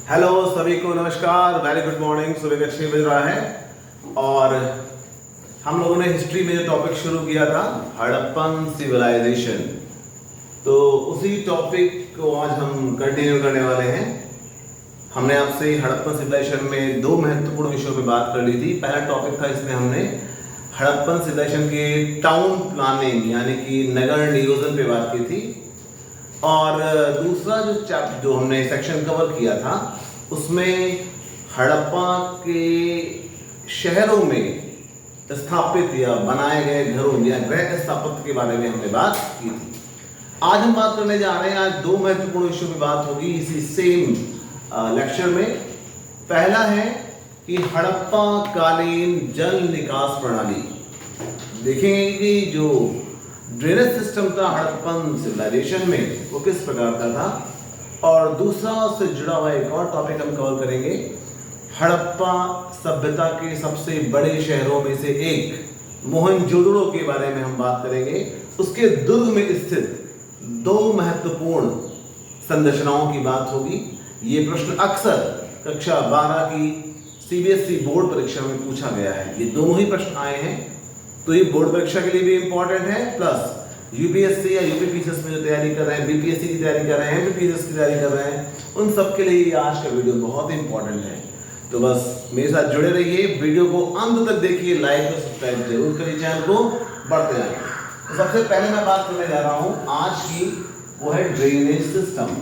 Hello सभी को नमस्कार, वेरी गुड मॉर्निंग। सुबह के 6 बज रहा है और हम लोगों ने हिस्ट्री में जो टॉपिक शुरू किया था हड़प्पन सिविलाइजेशन, तो उसी टॉपिक को आज हम कंटिन्यू करने वाले हैं। हमने आपसे हड़प्पन सिविलाइजेशन में दो महत्वपूर्ण विषयों पे बात कर ली थी। पहला टॉपिक था, इसमें हमने हड़प्पन सिविलाइजेशन के टाउन प्लानिंग यानी कि नगर नियोजन पे बात की थी, और दूसरा जो हमने सेक्शन कवर किया था उसमें हड़प्पा के शहरों में स्थापित या बनाए गए घरों या गृह स्थापत्य के बारे में हमने बात की थी। आज हम बात करने जा रहे हैं, आज दो महत्वपूर्ण विषयों की बात होगी इसी सेम लेक्चर में। पहला है कि हड़प्पा कालीन जल निकास प्रणाली। देखेंगे कि जो ड्रेनेज सिस्टम था हड़प्पन सिविलाइजेशन में वो किस प्रकार का था, और दूसरा उससे जुड़ा हुआ एक और टॉपिक हम कवर करेंगे। हड़प्पा सभ्यता के सबसे बड़े शहरों में से एक मोहनजोदड़ो के बारे में हम बात करेंगे। उसके दुर्ग में स्थित दो महत्वपूर्ण संरचनाओं की बात होगी। ये प्रश्न अक्सर कक्षा 12 की सीबीएसई बोर्ड परीक्षा में पूछा गया है। ये दोनों ही प्रश्न आए हैं, तो ये बोर्ड परीक्षा के लिए भी इंपॉर्टेंट है, प्लस यूपीएससी या यूपीपीसीएस में जो तैयारी कर रहे हैं, बीपीएससी की तैयारी कर रहे हैं, एमपीपीसीएस की तैयारी कर रहे हैं, उन सब के लिए आज का वीडियो बहुत इंपॉर्टेंट है। तो बस मेरे साथ जुड़े रहिए, वीडियो को अंत तक देखिए, लाइक और सब्सक्राइब जरूर करिए, चैनल को बढ़ते जाइए। तो सबसे पहले मैं बात करने जा रहा हूं आज की, वो है ड्रेनेज सिस्टम।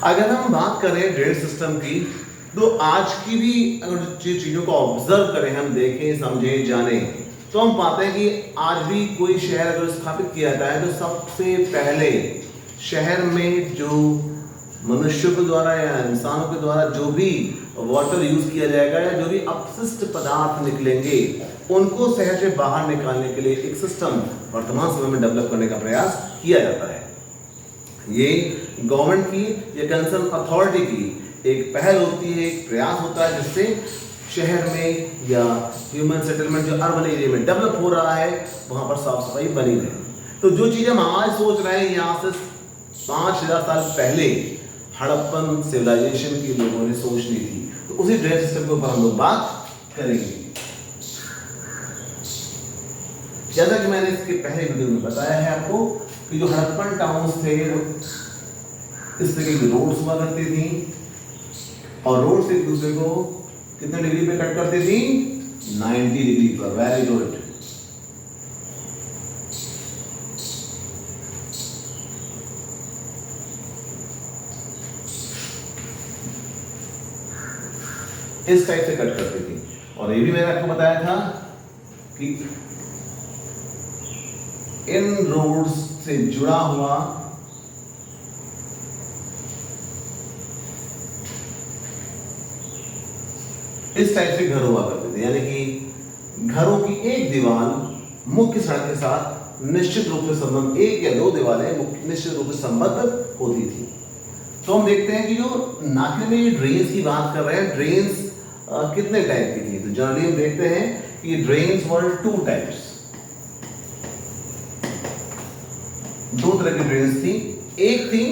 अगर हम बात करें ड्रेनेज सिस्टम की, तो आज की भी अगर चीजों को ऑब्जर्व करें, हम देखें, समझें, जानें, तो हम पाते हैं कि आज भी कोई शहर अगर स्थापित किया जाता है तो सबसे पहले शहर में जो मनुष्यों के द्वारा या इंसानों के द्वारा जो भी वाटर यूज किया जाएगा या जो भी अपशिष्ट पदार्थ निकलेंगे उनको शहर से बाहर निकालने के लिए एक सिस्टम वर्तमान समय में डेवलप करने का प्रयास किया जाता है। ये गवर्नमेंट की या कंसर्न अथॉरिटी की एक पहल होती है, एक प्रयास होता है, जिससे शहर में या ह्यूमन सेटलमेंट जो अर्बन एरिया में डेवलप हो रहा है वहां पर साफ सफाई बनी रहे। तो जो चीजें हम आज सोच रहे हैं, यहाँ से 5000 साल पहले हड़प्पन सिविलाइजेशन के लोगों ने सोच ली थी। तो उसी ड्रेनेज सिस्टम के ऊपर हम लोग बात करेंगे। जैसा कि मैंने इसके पहले वीडियो में बताया है आपको कि जो हड़प्पन टाउन्स थे इस तरह की रोड्स हुआ करती थी, और रोड से एक दूसरे को कितने डिग्री पे कट करती थी? 90 डिग्री पर। Very good. इस टाइप से कट करती थी। और ये भी मैंने आपको बताया था कि इन रोड्स से जुड़ा हुआ इस टाइप से घर हुआ करते थे, यानी कि घरों की एक दीवार मुख्य सड़क के साथ निश्चित रूप से संबंध, एक या दो दीवारें निश्चित रूप से संबद्ध होती थी। तो हम देखते हैं कि जो नाके में ड्रेन्स की बात कर रहे हैं, ड्रेन्स कितने टाइप की थी? तो जनरली हम देखते हैं कि ड्रेन्स वर टू टाइप्स, दो तरह की ड्रेन्स थी। एक थी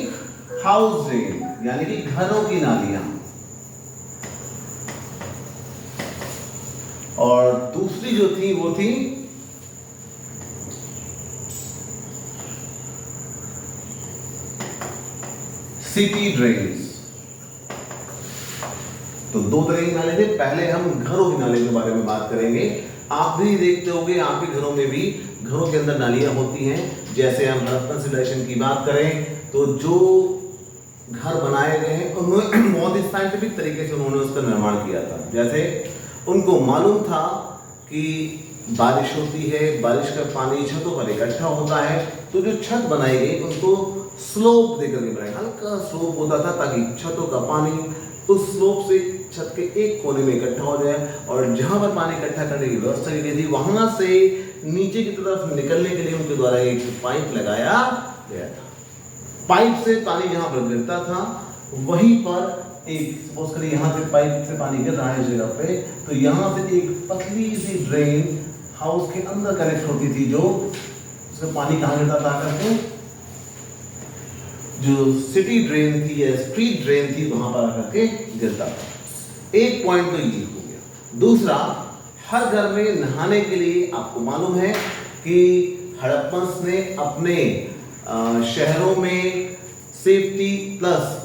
हाउस ड्रेन, यानी कि घरों की नालियां, और दूसरी जो थी वो थी सिटी ड्रेन्स। तो दो तरह की नाले थे। पहले हम घरों की नाले के बारे में बात करेंगे। आप भी देखते होंगे, आपके घरों में भी घरों के अंदर नालियां होती हैं। जैसे हम हड़प्पन सिविलाइजेशन की बात करें तो जो घर बनाए गए हैं उन्होंने बहुत ही साइंटिफिक तरीके से उन्होंने उसका निर्माण किया था। जैसे उनको मालूम था कि बारिश होती है, बारिश का पानी छतों पर इकट्ठा होता है, तो जो छत बनाई गई उनको स्लोप देकर के बनाया, हल्का स्लोप होता था ताकि छतों का पानी उस स्लोप से छत के एक कोने में इकट्ठा हो जाए, और जहां पर पानी इकट्ठा करने की व्यवस्था की गई थी वहां से नीचे की तरफ निकलने के लिए उनके द्वारा एक पाइप लगाया गया था। पाइप से पानी जहां पर गिरता था वहीं पर एक, सपोज करिए यहाँ से पाइप से पानी गिर रहा है इस जगह पे, तो यहाँ से एक पतली सी ड्रेन हाउस के अंदर कनेक्ट होती थी, जो उसमें पानी कहाँ गिरता था करके, जो सिटी ड्रेन थी या स्ट्रीट ड्रेन थी वहां पर आकर के गिरता था। एक पॉइंट तो ये हो गया। दूसरा, हर घर में नहाने के लिए आपको मालूम है कि हड़प्पन्स ने अपने शहरों में सेफ्टी प्लस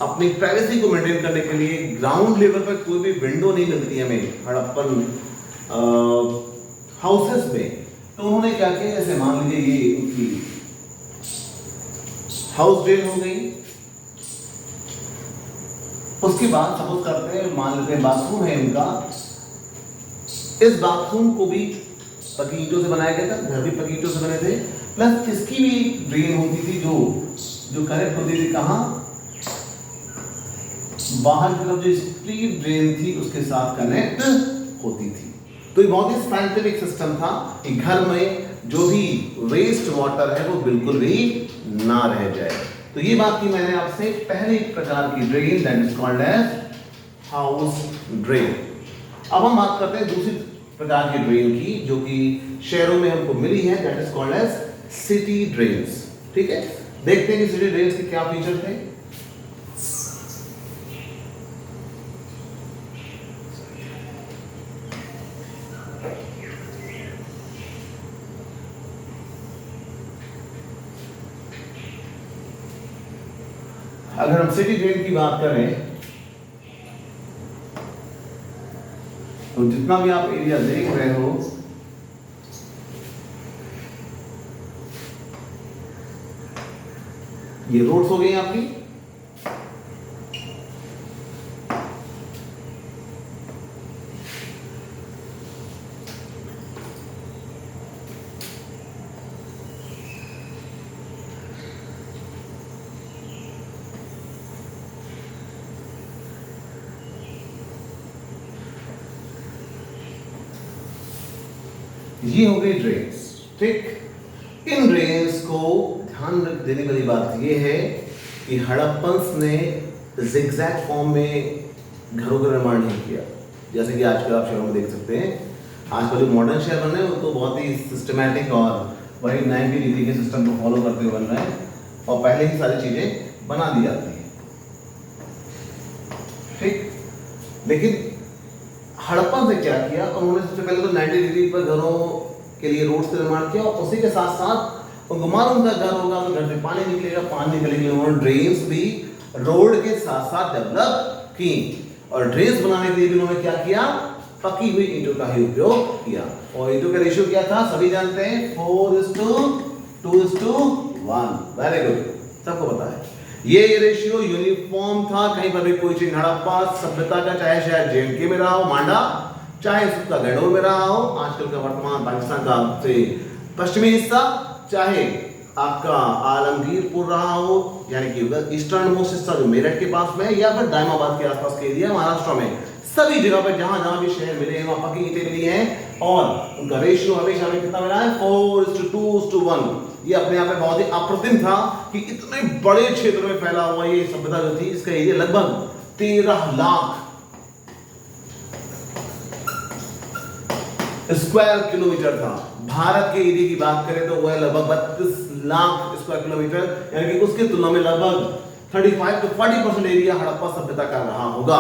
अपनी प्राइवेसी को मेंटेन करने के लिए ग्राउंड लेवल पर कोई भी विंडो नहीं मिलती हमें हड़प्पन हाउसेस में। तो उन्होंने क्या किया, जैसे मान लीजिए ये उनकी हाउस ड्रेन हो गई, उसके बाद सपोज करते हैं, मान लेते हैं बाथरूम है इनका, इस बाथरूम को भी पक्की ईंटों से बनाया गया था, घर भी पक्की ईंटों से बने थे, प्लस इसकी भी ड्रेन होती थी जो कनेक्ट होती थी कहाँ, बाहर की तरफ जो स्ट्रीट ड्रेन थी उसके साथ कनेक्ट होती थी। तो ये बहुत ही साइंटिफिक सिस्टम था कि घर में जो भी वेस्ट वाटर है वो बिल्कुल भी ना रह जाए। तो ये बात की मैंने आपसे, पहले प्रकार की drain that is called as house drain. अब हम बात करते हैं दूसरी प्रकार की ड्रेन की, जो कि शहरों में हमको मिली है, that is called as city drains. ठीक है, देखते हैं कि सिटी ड्रेन्स के क्या फीचर थे। अगर हम सिटी ड्रेन की बात करें तो जितना भी आप एरिया देख रहे हो, ये रोड्स हो गई आपकी, ये हो गई ड्रेन्स। ठीक, इन ड्रेन्स को ध्यान रख देने वाली बात यह है कि हड़प्पन्स ने जिगजैग फॉर्म में घरों का निर्माण नहीं किया, जैसे कि आजकल आप शहरों में देख सकते हैं। आजकल जो मॉडर्न शहर बन रहे हैं वो तो बहुत ही सिस्टमैटिक और वही 90 डिग्री के सिस्टम को फॉलो करते हुए बन रहे हैं, और पहले ही सारी चीजें बना दी जाती हैं। ठीक, लेकिन हड़प्पन से क्या किया, उन्होंने सबसे पहले तो 90 डिग्री पर घरों के लिए रोड्स का निर्माण किया, और उसी के साथ साथ उनको मालूम था घर होगा तो घर से पानी निकलेगा, पानी निकलने के लिए उन्होंने ड्रेन्स भी रोड के साथ साथ डेवलप की, और ड्रेन्स बनाने के लिए भी उन्होंने क्या किया, पकी हुई ईंटों का ही उपयोग किया। और ईंटों का रेशियो क्या था, सभी जानते हैं, 4:2:1। वेरी गुड, सबको पता है। ये रेशियो यूनिफॉर्म था, कहीं पर भी कोई चीज हड़प्पा सभ्यता का, चाहे शायद जेएनके में रहा हो मांडा, चाहे उसका गढ़ोल में रहा हो, आजकल का वर्तमान पाकिस्तान का से पश्चिमी हिस्सा, चाहे आपका आलमगीरपुर रहा हो, यानी कि ईस्टर्न मोस्ट हिस्सा जो मेरठ के पास में, या फिर दायमाबाद के आसपास के एरिया महाराष्ट्र में, सभी जगह पर जहां जहां भी शहर मिले हैं वहां पक्की ईंटें मिली हैं, और उनका रेशियो हमेशा हमें कितना मिला है, 4:2:1। ये अपने आप में बहुत ही अप्रतिम था कि इतने बड़े क्षेत्र में फैला हुआ ये सभ्यता जो थी, इसका एरिया लगभग 13 लाख स्क्वायर किलोमीटर था। भारत के एरिया की बात करें तो वह लगभग 32 लाख स्क्वायर किलोमीटर, यानी कि उसकी तुलना में लगभग 35 to 40% एरिया हड़प्पा सभ्यता का रहा होगा।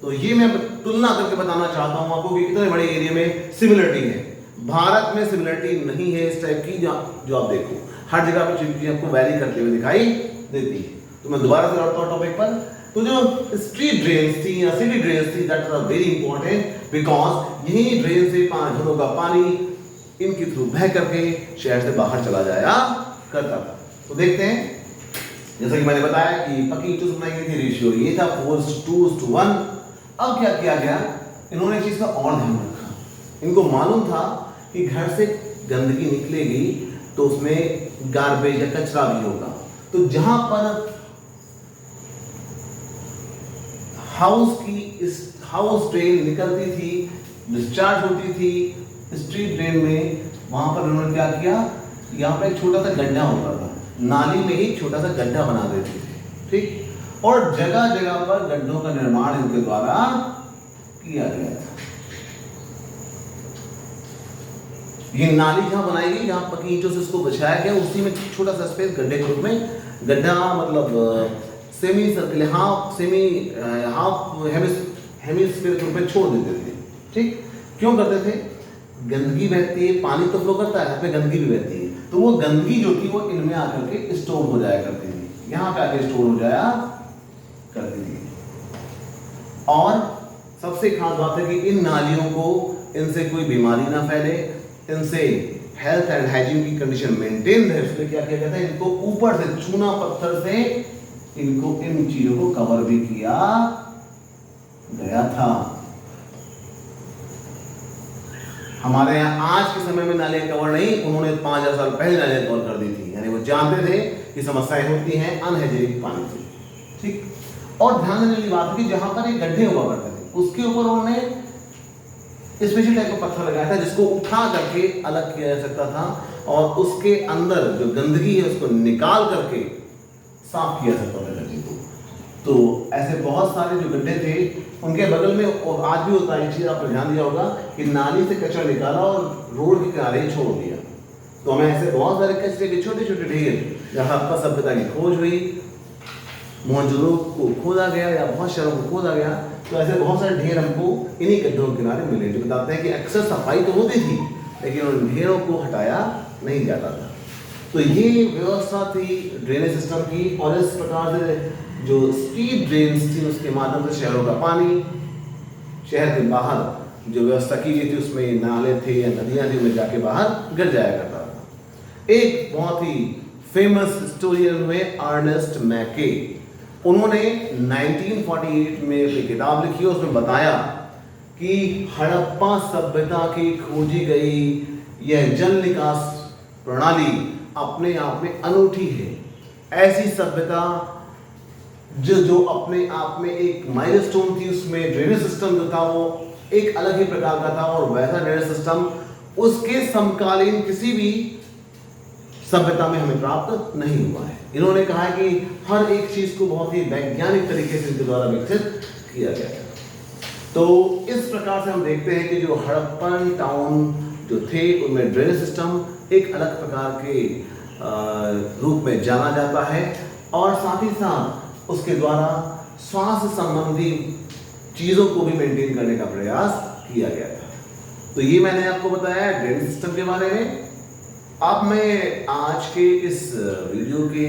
तो ये मैं तुलना करके बताना चाहता हूं आपको कि इतने बड़े एरिया में सिमिलरिटी है। भारत में सिमिलरिटी नहीं है इस टाइप की, जो आप देखो हर जगह पे चीजें आपको वैरी करते हुए दिखाई देती है। तो मैं दोबारा से लौटता हूं टॉपिक पर। तो जो स्ट्रीट ड्रेन्स थी या सिटी ड्रेन्स थी, that are very important, because यही ड्रेन से घरों का पानी इनके थ्रू बह करके शहर से बाहर चला जाया करता था। तो देखते हैं, जैसा कि मैंने बताया कि पक्की ईंटों से बनाई गई थी, रेशियो ये था 4:2:1। अब क्या किया गया, इन्होंने इस चीज का और ध्यान रखा। इनको मालूम था कि घर से गंदगी निकलेगी तो उसमें गार्बेज या कचरा भी होगा, तो जहां पर हाउस ड्रेन निकलती थी, डिस्चार्ज होती थी स्ट्रीट ड्रेन में, वहां पर उन्होंने क्या किया, यहाँ पे एक छोटा सा गड्ढा होता था, नाली में ही छोटा सा गड्ढा बना देते थे। ठीक, और जगह जगह पर गड्ढों का निर्माण इनके द्वारा किया गया था। ये नाली जहाँ बनाई गई, जहाँ पकी ईंटों से उसको बिछाया गया, उसी में छोटा सा स्पेस गड्ढे के रूप में, गड्ढा मतलब सेमी सर्किल, हाफ हेमिस्फीयर के रूप में छोड़ देते थे। ठीक, क्यों करते थे? गंदगी बहती है, पानी तो फ्लो करता है, यहाँ पे गंदगी भी बहती है, तो वो गंदगी जो थी वो इनमें आकर के स्टोर हो जाया करती थी, यहाँ पे आके स्टोर हो जाया करती थी। और सबसे खास बात है कि इन नालियों को, इनसे कोई बीमारी ना फैले, इनसे हेल्थ एंड हाइजीन की कंडीशन मेंटेन रहे, इसलिए क्या किया जाता है, इनको ऊपर से चूना पत्थर से इनको, इन चीजों को कवर भी किया गया था। हमारे यहाँ आज के समय में नालियां कवर नहीं, उन्होंने 5000 साल पहले नालियां कवर कर दी थी, यानी वो जानते थे कि समस्याएं होती हैं अनहाइजीनिक पानी से। ठीक, और ध्यान देने वाली बात है कि जहां पर ये गड्ढे हुआ करते थे, उसके ऊपर उन्होंने स्पेशल टाइप का पत्थर लगाया था जिसको उठा करके अलग किया जा सकता था, और उसके अंदर जो गंदगी है उसको निकाल करके साफ किया सकता था गड्ढे को। तो ऐसे बहुत सारे जो गड्ढे थे उनके बगल में, और आज भी होता है, चीज आपने ध्यान दिया होगा कि नाली से कचरा निकाला और रोड के किनारे छोड़ दिया। तो हमें ऐसे बहुत सारे कचरे के छोटे छोटे ढेर, जहाँ हड़प्पा सभ्यता की खोज हुई, मोहनजोदड़ो को खोदा गया या बहुत शहरों को खोदा गया, तो ऐसे बहुत सारे ढेर हमको इन्हीं गड्ढों के किनारे मिले, जो बताते हैं कि अक्सर सफाई तो होती थी लेकिन उन ढेरों को हटाया नहीं जाता था। तो ये व्यवस्था थी ड्रेनेज सिस्टम की, और इस प्रकार से जो स्ट्रीट ड्रेन्स थी उसके माध्यम से शहरों का पानी, शहर के बाहर जो व्यवस्था की गई थी उसमें नाले थे या नदियां थी, उनमें जाके बाहर गिर जाया करता था। एक बहुत ही फेमस हिस्टोरियन हुए अर्नेस्ट मैके, उन्होंने 1948 में एक किताब लिखी, उसमें बताया कि हड़प्पा सभ्यता की खोजी गई यह जल निकास प्रणाली अपने आप में अनूठी है। ऐसी सभ्यता जो अपने आप में एक माइलस्टोन थी, उसमें ड्रेनेज सिस्टम जो था वो एक अलग ही प्रकार का था, और वैसा ड्रेनेज सिस्टम उसके समकालीन किसी भी सभ्यता में हमें प्राप्त नहीं हुआ है। इन्होंने कहा है कि हर एक चीज को बहुत ही वैज्ञानिक तरीके से इनके द्वारा विकसित किया गया है। तो इस प्रकार से हम देखते हैं कि जो हड़प्पन टाउन जो थे उनमें ड्रेनेज सिस्टम एक अलग प्रकार के रूप में जाना जाता है, और साथ ही साथ उसके द्वारा स्वास्थ्य संबंधी चीजों को भी मेंटेन करने का प्रयास किया गया था। तो ये मैंने आपको बताया ड्रेनेज सिस्टम के बारे में। अब मैं आज के इस वीडियो के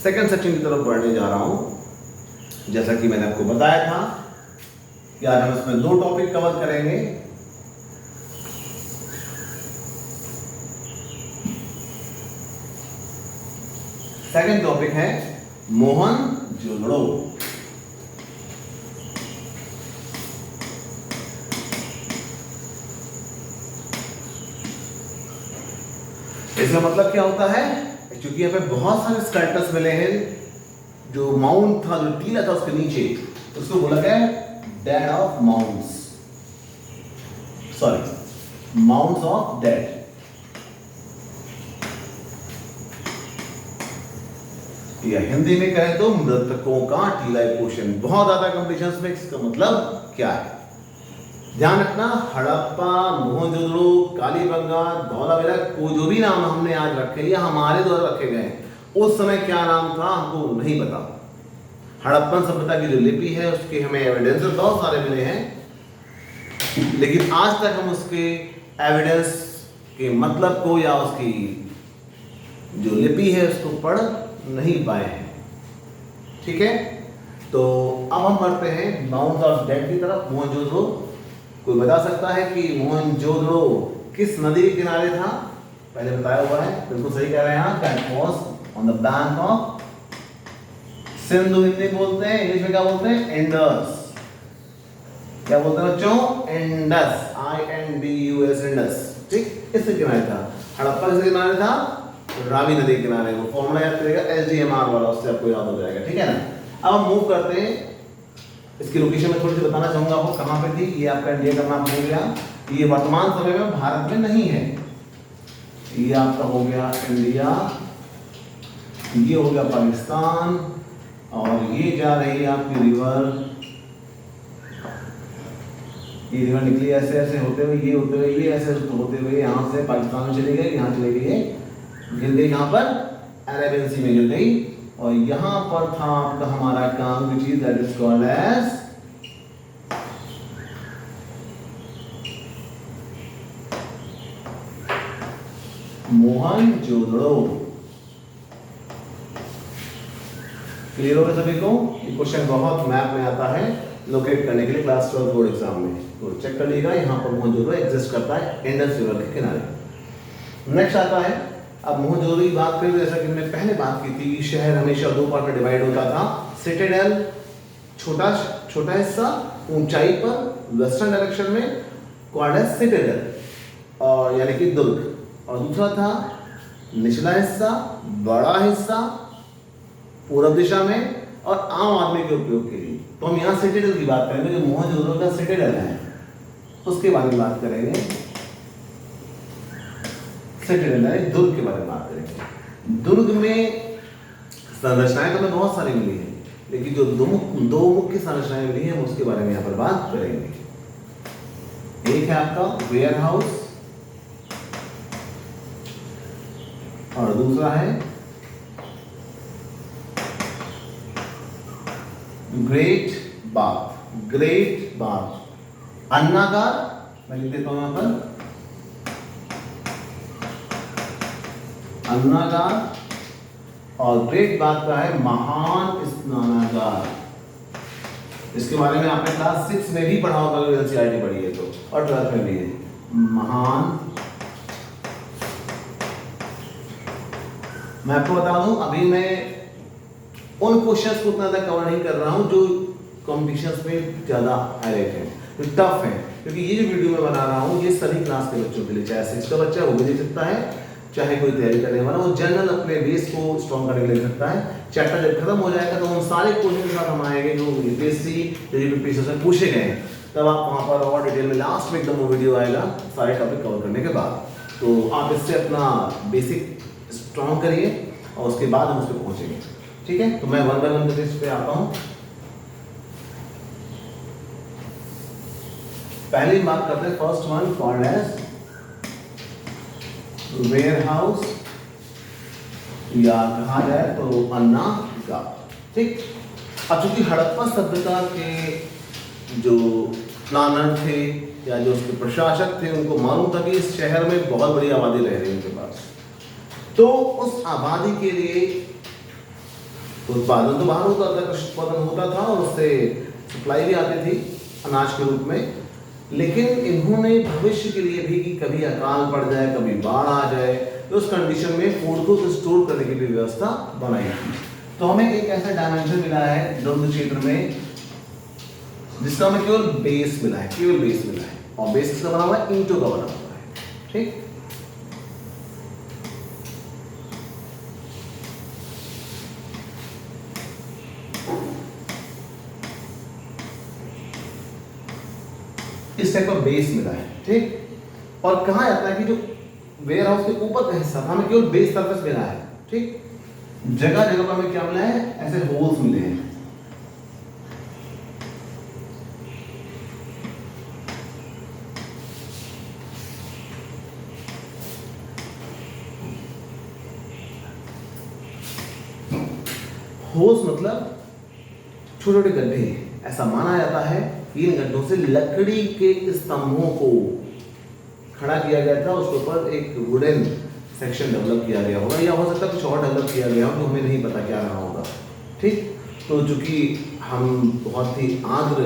सेकंड सेक्शन की तरफ बढ़ने जा रहा हूं। जैसा कि मैंने आपको बताया था कि आज हम इसमें 2 टॉपिक कवर करेंगे। सेकंड टॉपिक है मोहनजोदड़ो। इसका मतलब क्या होता है? क्योंकि यहाँ पे बहुत सारे स्कल्पचर्स मिले हैं, जो माउंट था, जो टीला था उसके नीचे, उसको बोला गया dead of mounts, sorry mounts of dead. या हिंदी में कहें तो मृतकों का टीला पोषण। बहुत ज्यादा कंपटीशंस में इसका मतलब क्या है ध्यान रखना। हड़प्पा, मोहनजोदड़ो, कालीबंगा, धौलावीरा को जो भी नाम हमने आज रखे या हमारे द्वारा रखे गए, उस समय क्या नाम था हमको नहीं पता। हड़प्पन सभ्यता की जो लिपि है उसके हमें एविडेंसेस बहुत सारे मिले हैं, लेकिन आज तक हम उसके एविडेंस के मतलब को या उसकी जो लिपि है उसको पढ़ नहीं पाए हैं। ठीक है, तो अब हम बढ़ते हैं माउंट ऑफ डेड की तरफ। मोहनजोदड़ो, कोई बता सकता है कि मोहनजोदड़ो किस नदी के किनारे था? पहले बताया हुआ है, बिल्कुल सही कह रहे हैं आप। That was on the bank of Sindhu. Hindi बोलते हैं, इंग्लिश में क्या बोलते हैं? इंडस। क्या बोलते हैं बच्चों? Indus, INDUS, Indus. ठीक, इसके किनारे था। हड़प्पा किसके किनारे था? रावी नदी के किनारे। वो फॉर्मूला याद करेगा SDMR वाला, उससे आपको याद हो जाएगा। ठीक है ना। अब हम मूव करते हैं, इसकी लोकेशन में थोड़ी सी बताना चाहूंगा आपको कहां पे थी। ये आपका इंडिया का मैप हो गया, ये वर्तमान समय में भारत में नहीं है। ये आपका हो गया इंडिया, ये हो गया पाकिस्तान, और ये जा रही है आपकी रिवर ये रिवर निकली ऐसे ऐसे होते हुए, ये होते हुए, ये ऐसे होते हुए यहाँ से पाकिस्तान में चली गई, यहाँ चली गई, गिर गई यहाँ पर अरेबियन सी में गिर गई, और यहाँ पर था आपका हमारा काम which is that is called as Mohenjodaro. Clear हो गया सभी को? ये क्वेश्चन बहुत मैप में आता है लोकेट करने के लिए क्लास 12 बोर्ड एग्जाम में, तो चेक कर लीजिएगा। यहाँ पर मोहनजोदड़ो एग्जिस्ट करता है इंडस रिवर के किनारे। नेक्स्ट आता है, अब मोहनजोदड़ो की बात करें तो जैसा कि हमने पहले बात की थी कि शहर हमेशा दो पार्ट में डिवाइड होता था। सिटाडेल छोटा हिस्सा ऊंचाई पर वेस्टर्न डायरेक्शन में कॉल्ड एज सिटाडेल, और यानी कि दुर्ग, और दूसरा था निचला हिस्सा बड़ा हिस्सा पूर्व दिशा में और आम आदमी के उपयोग के लिए। तो हम यहाँ सिटाडेल की बात करेंगे, जो मोहनजोदड़ो का सिटाडेल है उसके बारे में बात करेंगे। सिटाडेल है दुर्ग के बारे में बात करेंगे। दुर्ग में संरचनाएं तो हमें बहुत सारी मिली है, लेकिन जो दो मुख्य संरचनाएं मिली है उसके बारे में यहाँ पर बात करेंगे। एक है आपका वेयर हाउस और दूसरा है ग्रेट बाथ। अन्नागार मैं लिख देता हूं यहां पर, अन्नागार, और ग्रेट बाथ का है महान स्नानागार। इसके बारे में आपने क्लास 6 में भी पढ़ा होगा, एनसीईआरटी पढ़ी है तो, और 12th में भी है। महान, मैं आपको बता दूं अभी मैं उन क्वेश्चंस को उतना ज़्यादा कवर नहीं कर रहा हूं जो कॉम्पिटिशन्स में ज़्यादा हाईलाइट है, जो टफ है, क्योंकि ये जो वीडियो मैं बना रहा हूं ये सभी क्लास के बच्चों के लिए, चाहे 6 का बच्चा वो भी देख सकता है, चाहे कोई तैयारी करने वाला वो जनरल अपने बेस को स्ट्रॉन्ग करने के लिए सकता है। चैप्टर जब खत्म हो जाएगा तो उन सारे क्वेश्चन के साथ हम आएंगे जो यूपीएससी यूपीएससी से पूछे गए हैं, तब आप वहाँ पर और डिटेल में लास्ट में एकदम वो वीडियो आएगा सारे टॉपिक कवर करने के बाद। तो आप इससे अपना बेसिक स्ट्रॉन्ग करिए और उसके बाद हम उस पर पहुँचेंगे, ठीक है? तो मैं वन बाय वन करके इस पे आता हूँ। पहली बात करते हैं, first one called as warehouse, या कहा जाए तो अन्नागार, ठीक। अब चूंकि हड़प्पा सभ्यता के जो प्लानर थे या जो उसके प्रशासक थे उनको मालूम था कि इस शहर में बहुत बड़ी आबादी रह रही है उनके पास, तो उस आबादी के लिए उत्पादन तो बाहर होता था, उत्पादन होता था और उससे सप्लाई भी आती थी अनाज के रूप में, लेकिन इन्होंने भविष्य के लिए भी कि कभी अकाल पड़ जाए, कभी बाढ़ आ जाए, तो उस कंडीशन में फूड को स्टोर करने की भी व्यवस्था बनाई थी। तो हमें एक ऐसा डायमेंशन मिला है दुर्ग क्षेत्र में जिसका हमें केवल बेस मिला है, केवल बेस मिला है, और बेस किसका बना हुआ है? ईंटों का बना हुआ है, ठीक। इस टाइप का बेस मिला है, ठीक। और कहा जाता है कि जो वेयर हाउस के ऊपर का हिस्सा था हमें केवल बेस सरफेस मिला है, ठीक। जगह जगह पर हमें क्या मिला है? ऐसे होल्स मिले हैं। होल्स मतलब छोटे छोटे गड्ढे। ऐसा माना जाता है इन गड्ढों से लकड़ी के स्तंभों को खड़ा किया गया था, उसके ऊपर एक वुडन सेक्शन डेवलप किया गया होगा, या हो सकता है कुछ और डेवलप किया गया हो, तो हमें नहीं पता क्या रहा होगा, ठीक। तो चूंकि हम बहुत ही आर्द्र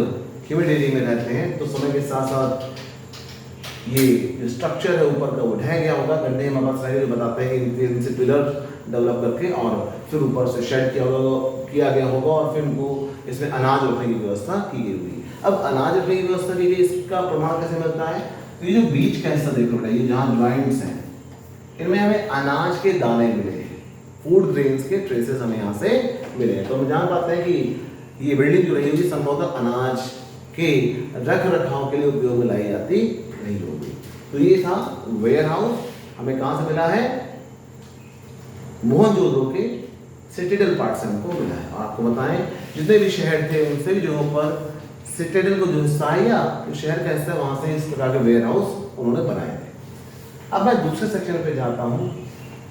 ह्यूमिड एरिया में रहते हैं, तो समय के साथ साथ ये जो स्ट्रक्चर है ऊपर का वो ढह गया होगा। गड्ढे हमारे पास साइड बताते हैं कि इनसे पिलर डेवलप करके और फिर ऊपर से शेड किया गया होगा, और फिर उनको इसमें अनाज रखने की व्यवस्था की गई हुई। अब अनाज रखने की व्यवस्था की गई, इसका प्रमाण कैसे मिलता है? तो ये जो बीच का हिस्सा देख रहे हो, जहाँ ज्वाइंट्स हैं, इनमें हमें अनाज के दाने मिले हैं, फूड ग्रेन्स के ट्रेसेस हमें यहाँ से मिले हैं। तो हम जान पाते हैं कि ये बिल्डिंग जो रही होगी संभवतः अनाज के रख रखाव के लिए उपयोग में लाई जाती नहीं होगी। तो ये था वेयर हाउस, हमें कहाँ से मिला है? मोहनजोदड़ो के सिटाडेल पार्ट से हमको मिला है। और आपको बताएं जितने भी शहर थे उन सभी जगहों पर सिटाडेल को जो हिस्सा है या जो शहर का हिस्सा है वहाँ से इस प्रकार के वेयर हाउस उन्होंने बनाए थे। अब मैं दूसरे सेक्शन पे जाता हूँ।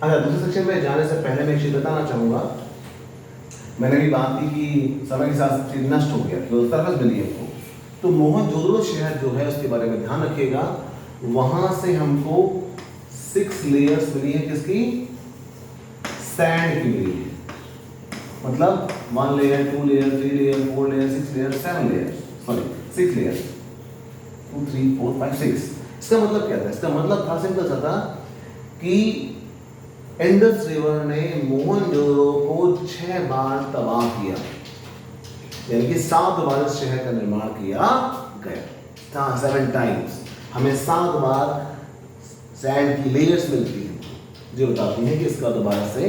अच्छा, दूसरे सेक्शन में जाने से पहले मैं एक चीज़ बताना चाहूँगा। मैंने भी बात की कि समय के साथ चीज़ नष्ट हो गया, सरफस मिली हमको। तो मोहनजोदड़ो शहर जो है उसके बारे में ध्यान रखिएगा। वहाँ से हमको 6 लेयर्स मिली है, किसकी? सैंड की मिली है। मतलब 1 layer, 2 layer, 3 layer, 4 layer, 6 layer, 7 layer, sorry 6 layer, 2, 3, 4, 5, 6। इसका मतलब क्या था? इसका मतलब था सिंपल सा था कि इंडस रिवर ने मोहनजोदड़ो को 6 बार तबाह किया, यानी कि 7 बार इस शहर का निर्माण किया गया। 7 टाइम्स हमें 7 बार सैंड की लेयर्स मिलती हैं जो बताती हैं कि इसका दोबारा से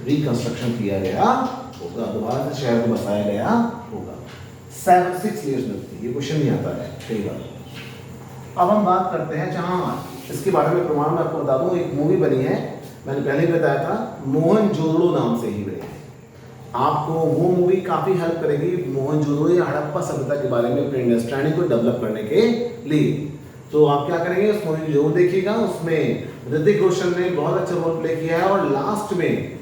रिकंस्ट्रक्शन किया गया होगा, दोबारा से शहर को बसाया गया होगा। 6 लेयर्स मिलती है। ये क्वेश्चन नहीं आता है कई बार। अब हम बात करते हैं, जहाँ इसके बारे में प्रमाण मैं आपको बता दूं, एक मूवी बनी है, मैंने पहले ही बताया था, मोहनजोदड़ो नाम से ही बनी है। आपको वो मूवी काफ़ी हेल्प करेगी मोहनजोदड़ो या हड़प्पा सभ्यता के बारे में अपने अंडरस्टैंडिंग को डेवलप करने के लिए। तो आप क्या करेंगे, उस मूवी जरूर देखिएगा। उसमें ऋतिक रोशन ने बहुत अच्छा रोल प्ले किया है और लास्ट में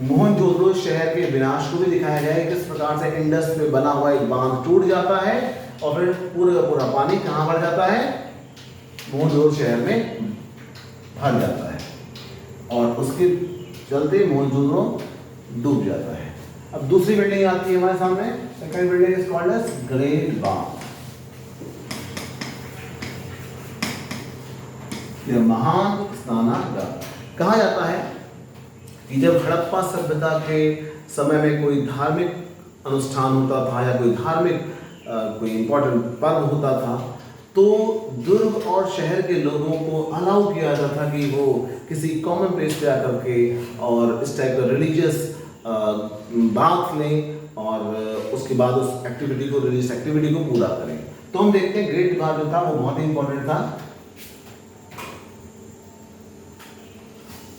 मोहनजोदड़ो शहर के विनाश को भी दिखाया गया है, किस प्रकार से इंडस में बना हुआ एक बांध टूट जाता है और फिर पूरा पानी कहाँ भर जाता है? मोहनजोदड़ो शहर में भर जाता है और उसके चलते मोहनजोदड़ो डूब जाता है। अब दूसरी बिल्डिंग आती है हमारे सामने। Second building is called as great bath, यह महान स्नानागार। कहा जाता है कि जब हड़प्पा सभ्यता के समय में कोई धार्मिक अनुष्ठान होता था या कोई धार्मिक कोई इंपॉर्टेंट पर्व होता था, तो दुर्ग और शहर के लोगों को अलाउ किया जाता था कि वो किसी कॉमन प्लेस पे आकर के और इस टाइप का रिलीजियस बात लें और उसके बाद उस एक्टिविटी को, रिलीजियस एक्टिविटी को पूरा करें। तो हम देखते हैं ग्रेट बाथ जो था वो बहुत ही इंपॉर्टेंट था।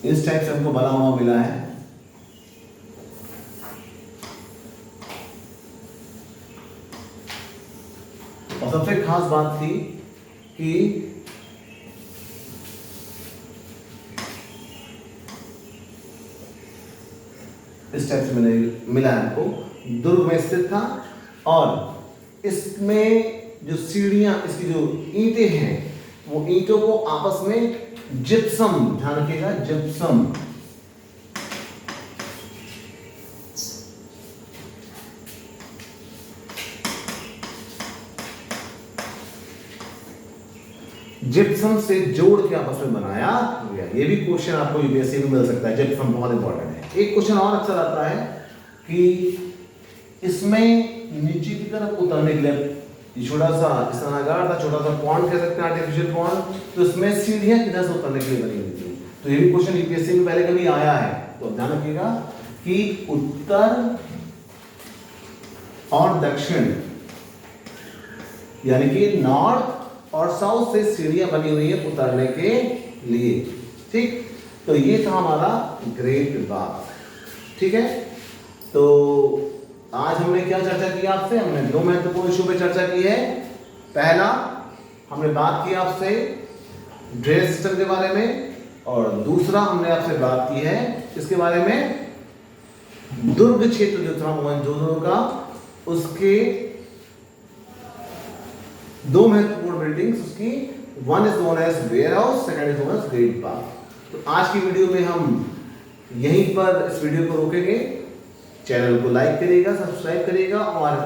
इस टाइप से हमको बना हुआ मिला है। और सबसे खास बात थी कि इस टाइप से मैंने मिला है हमको, दुर्ग में स्थित था और इसमें जो सीढ़ियां, इसकी जो ईंटें हैं, वो ईंटों को आपस में जिप्सम, ध्यान रखिएगा, जिप्सम जिप्सम से जोड़ के आपस में बनाया गया। ये भी क्वेश्चन आपको यूपीएससी में मिल सकता है। जिप्सम बहुत इंपॉर्टेंट है। एक क्वेश्चन और अक्सर आता है कि इसमें नीचे की तरफ उतरने के लिए छोटा सा स्नानागार था, छोटा सा पॉन्ड कह सकते हैं, आर्टिफिशियल पॉन्ड, तो इसमें सीढ़ियां किधर से उतरने के लिए बनी हुई थी। तो ये भी क्वेश्चन यूपीएससी में पहले कभी आया है, तो ध्यान रखिएगा कि उत्तर और दक्षिण यानी कि नॉर्थ और साउथ से सीढ़ियां बनी हुई है उतरने के लिए। ठीक, तो ये था हमारा ग्रेट बाथ। ठीक है, तो आज हमने क्या चर्चा की आपसे? हमने 2 महत्वपूर्ण इशू पे चर्चा की है। पहला, हमने बात की आपसे ड्रेस सिस्टम के बारे में, और दूसरा हमने आपसे बात की है इसके बारे में, दुर्ग क्षेत्र जो था मोहनजोदड़ो का, उसके 2 महत्वपूर्ण बिल्डिंग्स, उसकी one is known as warehouse, second is known as great bath. तो आज की वीडियो में हम यहीं पर इस वीडियो को रोकेंगे। चैनल को लाइक करिएगा, सब्सक्राइब करिएगा और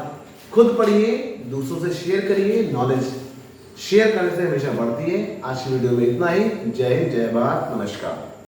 खुद पढ़िए, दूसरों से शेयर करिए। नॉलेज शेयर करने से हमेशा बढ़ती है। आज की वीडियो में इतना ही। जय हिंद, जय भारत, नमस्कार।